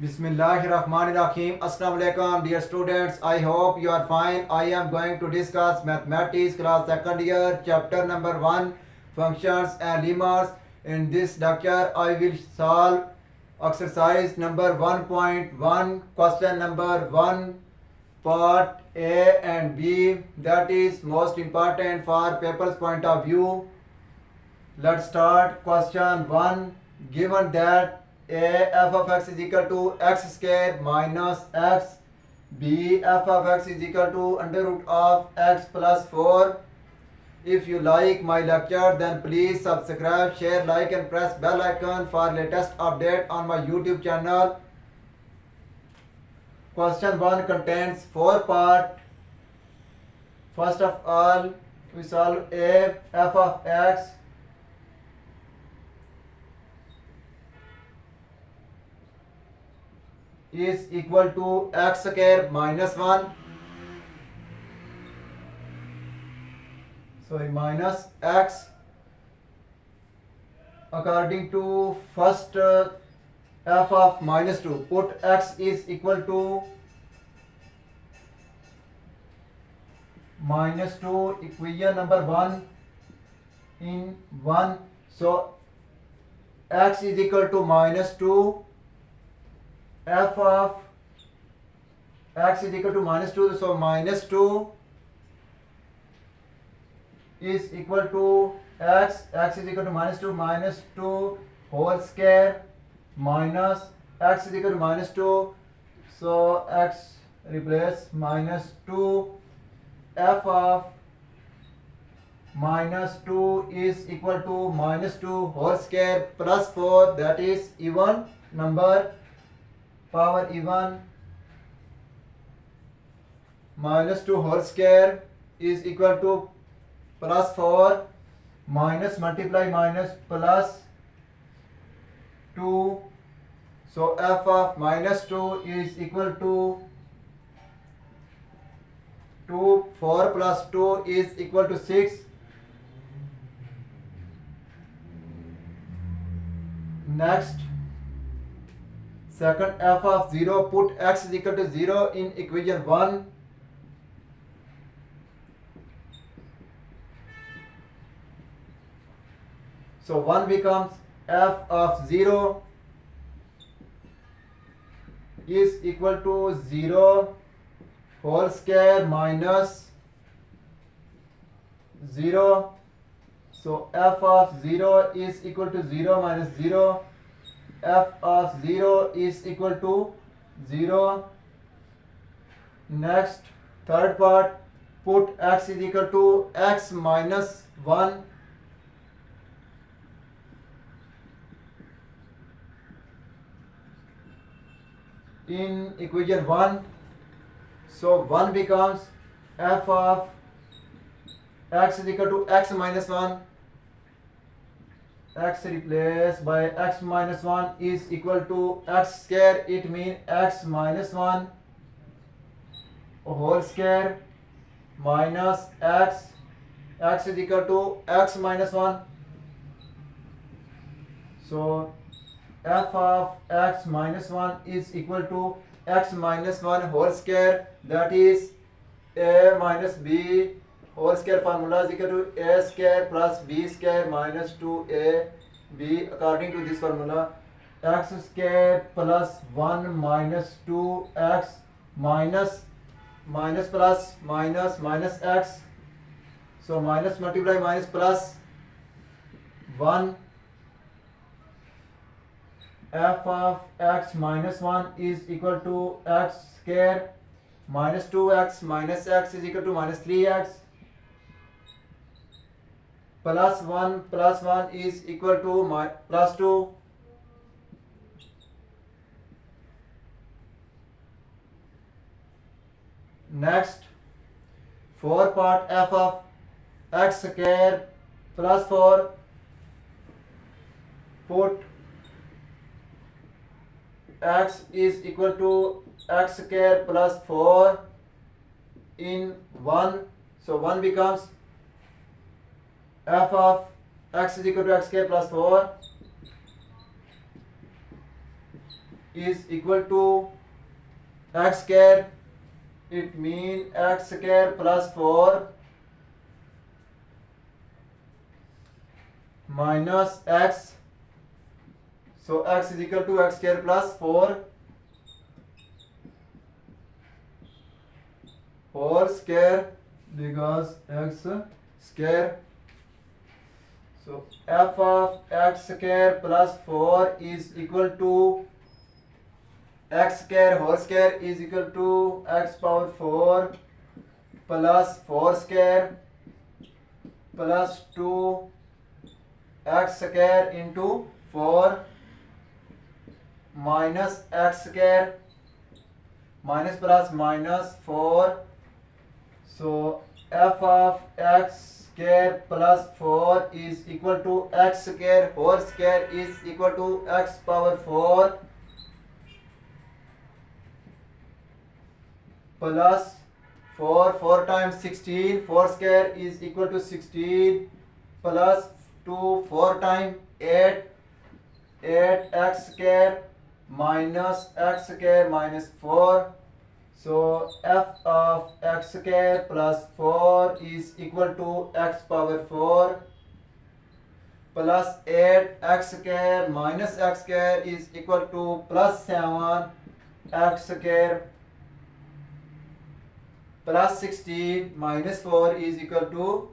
Bismillahirrahmanirrahim. Assalamu alaikum, dear students. I hope you are fine. I am going to discuss mathematics class second year, chapter number 1, functions and lemmas. In this lecture, I will solve exercise number 1.1, question number 1, part A and B. That is most important for paper's point of view. Let's start question 1. Given that a f of x is equal to x square minus x, b f of x is equal to under root of x plus 4. If you like my lecture, then please subscribe, share, like and press bell icon for latest update on my YouTube channel. Question 1 contains 4 parts. First of all, we solve a f of x is equal to x square minus 1, minus x, according to first f of minus 2. Put x is equal to minus 2, equation number 1 in 1. So x is equal to minus 2, f of x is equal to minus 2, so minus 2 is equal to x is equal to minus 2 whole square minus x is equal to minus 2, so x replace minus 2, f of minus 2 is equal to minus 2 whole square plus 4, that is even number, power even. Minus 2 whole square is equal to plus 4, minus multiply minus plus 2, so f of minus 2 is equal to 2, 4 plus 2 is equal to 6. Next, second f of 0, put x is equal to 0 in equation 1. So 1 becomes f of 0 is equal to 0 whole square minus 0. So f of 0 is equal to 0 minus 0. F of 0 is equal to 0. Next, third part, put x is equal to x minus 1. In equation 1. So 1 becomes f of x is equal to x minus 1. X replaced by x minus 1 is equal to x square. It means x minus 1 whole square minus x. X is equal to x minus 1. So f of x minus 1 is equal to x minus 1 whole square, that is a minus b whole square formula is equal to a square plus b square minus 2ab. According to this formula, x square plus 1 minus 2x minus plus minus x. So minus multiply minus plus 1. F of x minus 1 is equal to x square minus 2x minus x is equal to minus 3x plus 1 is equal to plus 2. Next, 4 part, f of x square plus 4, put x is equal to x square plus 4 in 1. So 1 becomes f of x is equal to x square plus 4 is equal to x square. It means x square plus 4 minus x. So x is equal to x square plus 4 whole square because x square. So f of x square plus 4 is equal to x square whole square is equal to x power 4 plus 4 square plus 2 x square into 4 minus x square minus plus minus 4. So f of x square plus 4 is equal to x square whole square is equal to x power 4 plus 4 times 16, 4 square is equal to 16 plus 2 4 times 8 8x square minus x square minus 4. So f of x square plus 4 is equal to x power 4 plus 8 x square minus x square is equal to plus 7 x square plus 16 minus 4 is equal to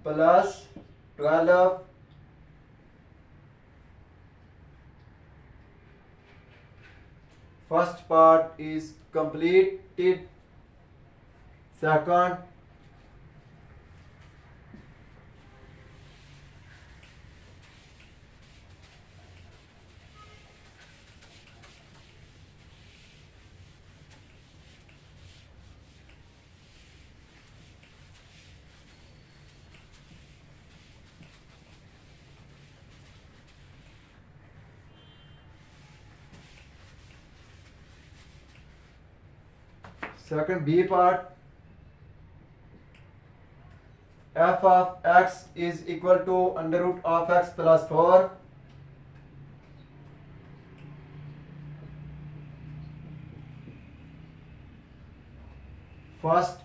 plus 12. First part is completed. Second, second B part, f of x is equal to under root of x plus 4. First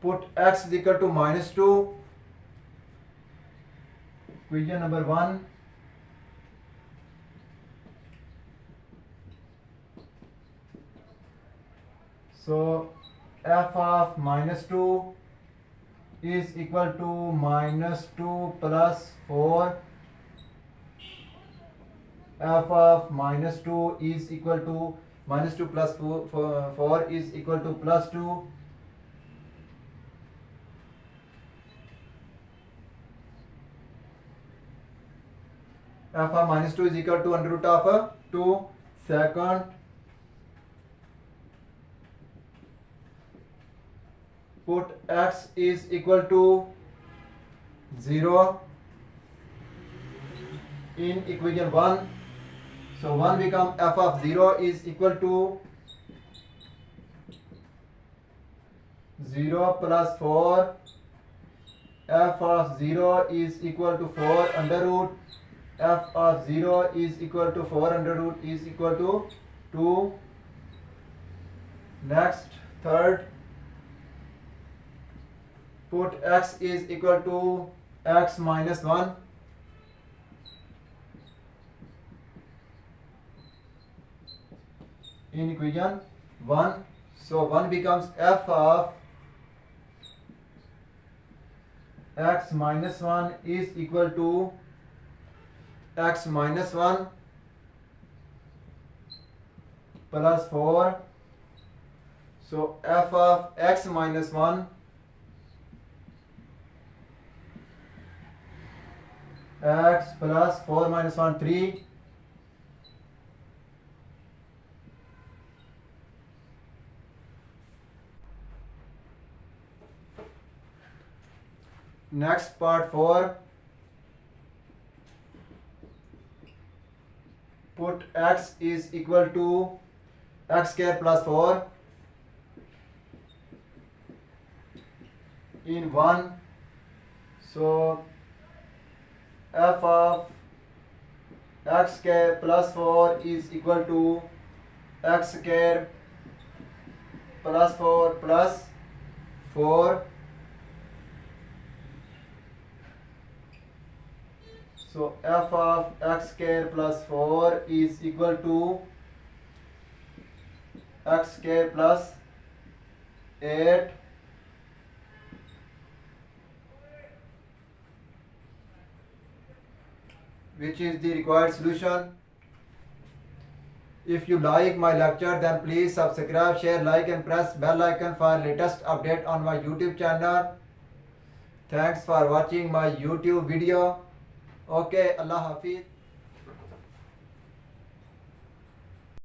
put x is equal to minus 2, equation number 1. So f of minus 2 is equal to minus 2 plus 4. F of minus 2 is equal to minus 2 plus 4 is equal to plus 2. F of minus 2 is equal to under root of 2. Second, put x is equal to 0 in equation 1. So 1 become f of 0 is equal to 0 plus 4. F of 0 is equal to 4 under root. F of 0 is equal to 4 under root is equal to 2. Next, third, put x is equal to x minus 1. In equation 1. So 1 becomes f of x minus 1 is equal to x minus 1 plus 4. So f of x minus 1 x plus 4 minus 1 3. Next part 4, put x is equal to x square plus 4 in 1. So f of x square plus 4 is equal to x square plus 4 plus 4. So f of x square plus 4 is equal to x square plus 8 which is the required solution. If you like my lecture, then please subscribe, share, like and press bell icon for latest update on my YouTube channel. Thanks for watching my YouTube video. Okay, Allah Hafiz.